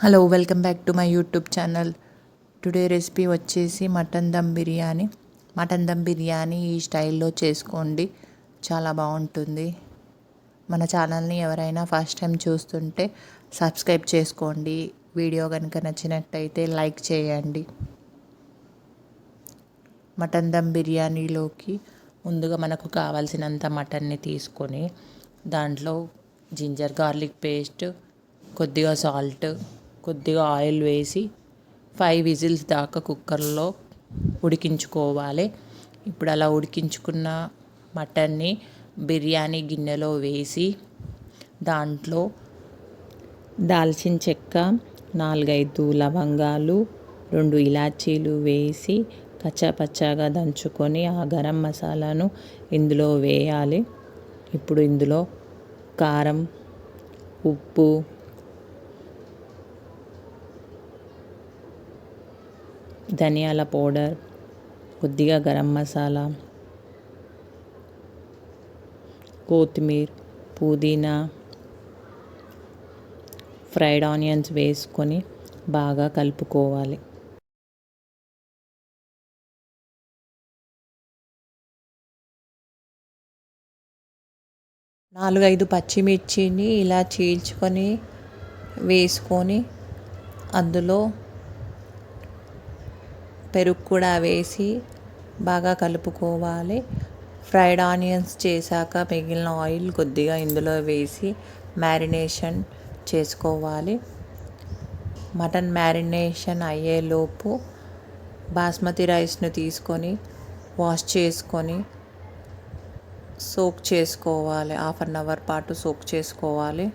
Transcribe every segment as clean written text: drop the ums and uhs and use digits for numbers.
Hello, welcome back to my YouTube channel. Today recipe వచ్చేసి mutton dum biryani. Mutton dum biryani ఈ స్టైల్లో చేసుకోండి, చాలా బాగుంటుంది. మన ఛానల్ని ఎవరైనా ఫస్ట్ టైం చూస్తుంటే సబ్స్క్రైబ్ చేసుకోండి. వీడియో కనుక నచ్చినట్టయితే లైక్ చేయండి. మటన్ దమ్ బిర్యానీలోకి ముందుగా మనకు కావాల్సినంత మటన్ని తీసుకొని దాంట్లో జింజర్ గార్లిక్ పేస్ట్, కొద్దిగా సాల్ట్, కొద్దిగా ఆయిల్ వేసి 5 విజిల్స్ దాకా కుక్కర్లో ఉడికించుకోవాలి. ఇప్పుడు అలా ఉడికించుకున్న మటన్ని బిర్యానీ గిన్నెలో వేసి దాంట్లో దాల్చిన చెక్క, 4-5 లవంగాలు, 2 ఇలాచీలు వేసి కచ్చాపచ్చాగా దంచుకొని ఆ గరం మసాలాను ఇందులో వేయాలి. ఇప్పుడు ఇందులో కారం, ఉప్పు, ధనియాల పౌడర్, కొద్దిగా గరం మసాలా, కొత్తిమీర, పుదీనా, ఫ్రైడ్ ఆనియన్స్ వేసుకొని బాగా కలుపుకోవాలి. నాలుగైదు పచ్చిమిర్చిని ఇలా చీల్చుకొని వేసుకొని అందులో పెరుగు కూడా వేసి బాగా కలుపుకోవాలి. ఫ్రైడ్ ఆనియన్స్ చేశాక మిగిలిన ఆయిల్ కొద్దిగా ఇందులో వేసి మ్యారినేషన్ చేసుకోవాలి. మటన్ మ్యారినేషన్ అయ్యేలోపు బాస్మతి రైస్ను తీసుకొని వాష్ చేసుకొని సోక్ చేసుకోవాలి. 1/2 అవర్ పాటు సోక్ చేసుకోవాలి.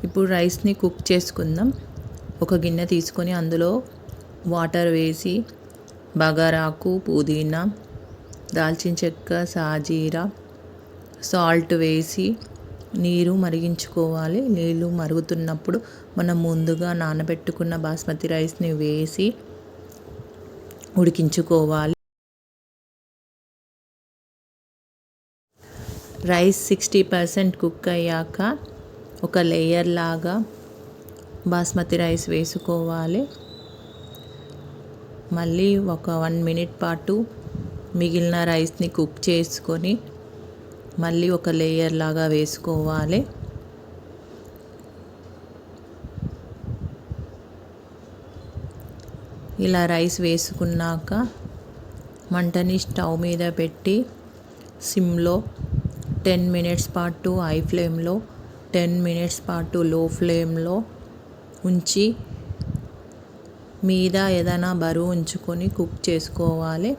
ఇప్పుడు రైస్ని కుక్ చేసుకుందాం. ఒక గిన్నె తీసుకొని అందులో వాటర్ వేసి బగారాకు, పుదీనా, దాల్చిన చెక్క, సాజీరా, సాల్ట్ వేసి నీరు మరిగించుకోవాలి. నీళ్ళు మరుగుతున్నప్పుడు మనం ముందుగా నానబెట్టుకున్న బాస్మతి రైస్ని వేసి ఉడికించుకోవాలి. రైస్ 60% కుక్ అయ్యాక ఒక లేయర్ లాగా బాస్మతి రైస్ వేసుకోవాలి. మళ్ళీ ఒక 1 మినిట్ పాటు మిగిలిన రైస్ని కుక్ చేసుకొని మళ్ళీ ఒక లేయర్ లాగా వేసుకోవాలి. ఇలా రైస్ వేసుకున్నాక మంటని స్టవ్ మీద పెట్టి సిమ్లో 10 మినిట్స్ పాటు హై ఫ్లేమ్లో, 10 మినిట్స్ పాటు లో ఫ్లేమ్లో ఉంచి మీద ఏదైనా బరువు ఉంచుకొని కుక్ చేసుకోవాలి.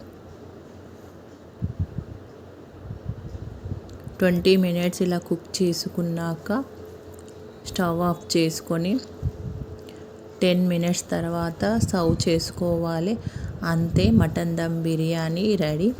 20 మినిట్స్ ఇలా కుక్ చేసుకున్నాక స్టవ్ ఆఫ్ చేసుకొని 10 మినిట్స్ తర్వాత సర్వ్ చేసుకోవాలి. అంతే, మటన్ దమ్ బిర్యానీ రెడీ.